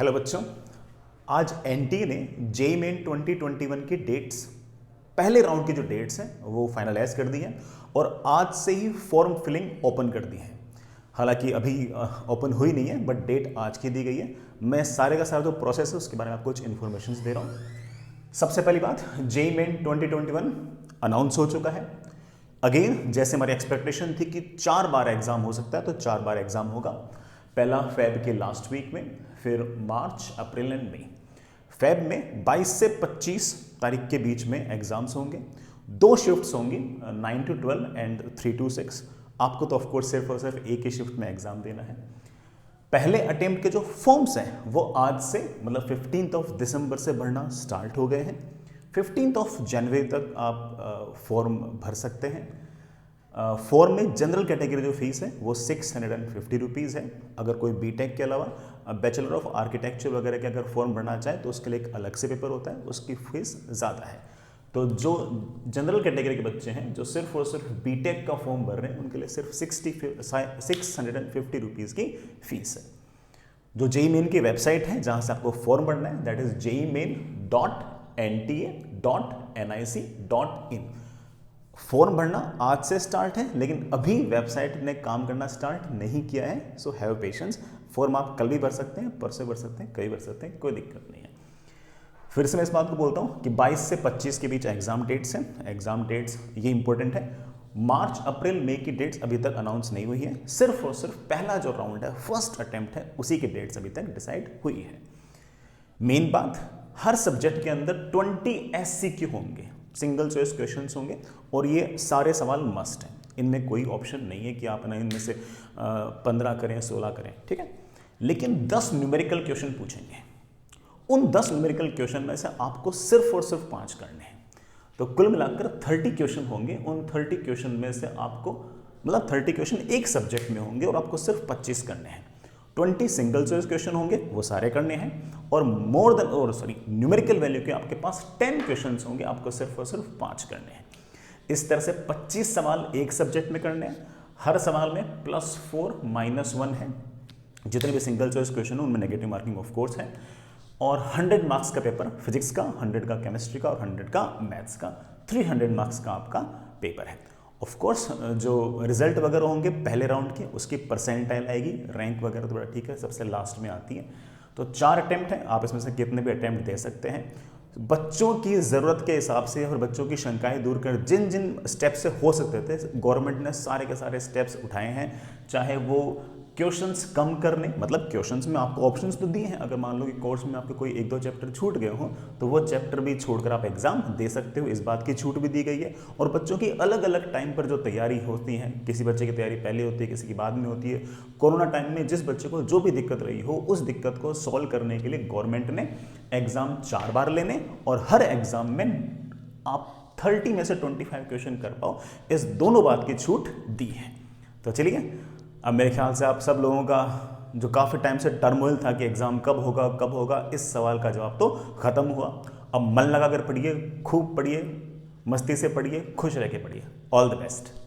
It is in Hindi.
हेलो बच्चों, आज एनटीए ने जेईई मेन 2021 की डेट्स, पहले राउंड की जो डेट्स हैं वो फाइनलाइज कर दी हैं और आज से ही फॉर्म फिलिंग ओपन कर दी है। हालांकि अभी ओपन हुई नहीं है, बट डेट आज की दी गई है। मैं सारे का सारा जो प्रोसेस है उसके बारे में आपको कुछ इन्फॉर्मेशन दे रहा हूँ। सबसे पहली बात, जेईई मेन 2021 अनाउंस हो चुका है। अगेन जैसे हमारी एक्सपेक्टेशन थी कि 4 बार एग्जाम हो सकता है, तो 4 बार एग्जाम होगा। पहला फेब के लास्ट वीक में, फिर मार्च, अप्रैल एंड मई। फेब में 22 से 25 तारीख के बीच में एग्जाम्स होंगे। 2 शिफ्ट्स होंगी, 9 to 12 एंड 3 to 6। आपको तो ऑफकोर्स सिर्फ और सिर्फ एक ही शिफ्ट में एग्जाम देना है। पहले अटेम्प्ट के जो फॉर्म्स हैं वो आज से मतलब 15 दिसंबर से भरना स्टार्ट हो गए हैं। 15 जनवरी तक आप फॉर्म भर सकते हैं। फॉर्म में जनरल कैटेगरी जो फीस है वो 650 रुपीज़ है। अगर कोई बीटेक के अलावा बैचलर ऑफ आर्किटेक्चर वगैरह के अगर फॉर्म भरना चाहे तो उसके लिए एक अलग से पेपर होता है, उसकी फीस ज़्यादा है। तो जो जनरल कैटेगरी के बच्चे हैं जो सिर्फ और सिर्फ बीटेक का फॉर्म भर रहे हैं उनके लिए सिर्फ 650 रुपीज़ की फीस है। जो जेईई मेन की वेबसाइट है जहाँ से आपको फॉर्म भरना है, दैट इज jeimain.nta.nic.in। फॉर्म भरना आज से स्टार्ट है, लेकिन अभी वेबसाइट ने काम करना स्टार्ट नहीं किया है। So have patience. फॉर्म आप कल भी भर सकते हैं, परसों भर सकते हैं, कभी भर सकते हैं, कोई दिक्कत नहीं है। फिर से मैं इस बात को बोलता हूँ कि 22 से 25 के बीच एग्जाम डेट्स हैं। एग्जाम डेट्स ये इंपॉर्टेंट है। मार्च, अप्रैल, मई की डेट्स अभी तक अनाउंस नहीं हुई है। सिर्फ और सिर्फ पहला जो राउंड है, फर्स्ट अटेम्प्ट है, उसी की डेट्स अभी तक डिसाइड हुई है। मेन बात, हर सब्जेक्ट के अंदर 20 एससीक्यू होंगे, सिंगल चॉइस क्वेश्चंस होंगे, और ये सारे सवाल मस्ट हैं। इनमें कोई ऑप्शन नहीं है कि आप ना इनमें से 15 करें, 16 करें, ठीक है। लेकिन 10 न्यूमेरिकल क्वेश्चन पूछेंगे। उन 10 न्यूमेरिकल क्वेश्चन में से आपको सिर्फ और सिर्फ 5 करने हैं। तो कुल मिलाकर 30 क्वेश्चन होंगे। उन 30 क्वेश्चन में से आपको मतलब 30 क्वेश्चन एक सब्जेक्ट में होंगे और आपको सिर्फ 25 करने हैं। 20 सिंगल चॉइस क्वेश्चन होंगे, वो सारे करने हैं, और न्यूमेरिकल वैल्यू के आपके पास 10 क्वेश्चन होंगे, आपको सिर्फ और सिर्फ 5 करने हैं। इस तरह से 25 सवाल एक सब्जेक्ट में करने हैं। हर सवाल में +4 -1 है। जितने भी सिंगल चॉइस क्वेश्चन है उनमें नेगेटिव मार्किंग ऑफ कोर्स है। और 100 मार्क्स का पेपर फिजिक्स का, 100 का केमिस्ट्री का और 100 का मैथ्स का, 300 मार्क्स का आपका पेपर है। ऑफ कोर्स जो रिजल्ट वगैरह होंगे पहले राउंड के, उसकी परसेंटाइल आएगी, रैंक वगैरह तो बड़ा ठीक है, सबसे लास्ट में आती है। तो 4 अटेम्प्ट हैं, आप इसमें से कितने भी अटेम्प्ट दे सकते हैं। बच्चों की ज़रूरत के हिसाब से और बच्चों की शंकाएं दूर कर जिन जिन स्टेप्स से हो सकते थे, गवर्नमेंट ने सारे के सारे स्टेप्स उठाए हैं। चाहे वो क्वेश्चंस कम करने, मतलब क्वेश्चंस में आपको ऑप्शंस तो दिए हैं। अगर मान लो कि कोर्स में आपके कोई 1-2 चैप्टर छूट गए हो तो वो चैप्टर भी छोड़कर आप एग्जाम दे सकते हो, इस बात की छूट भी दी गई है। और बच्चों की अलग अलग टाइम पर जो तैयारी होती है, किसी बच्चे की तैयारी पहले होती है, किसी की बाद में होती है। कोरोना टाइम में जिस बच्चे को जो भी दिक्कत रही हो, उस दिक्कत को सॉल्व करने के लिए गवर्नमेंट ने एग्जाम 4 बार लेने और हर एग्जाम में आप 30 में से 25 क्वेश्चन कर पाओ, इस दोनों बात की छूट दी है। तो चलिए, अब मेरे ख्याल से आप सब लोगों का जो काफ़ी टाइम से टर्मोइल था कि एग्ज़ाम कब होगा, इस सवाल का जवाब तो ख़त्म हुआ। अब मन लगा कर पढ़िए, खूब पढ़िए, मस्ती से पढ़िए, खुश रह के पढ़िए। All the best.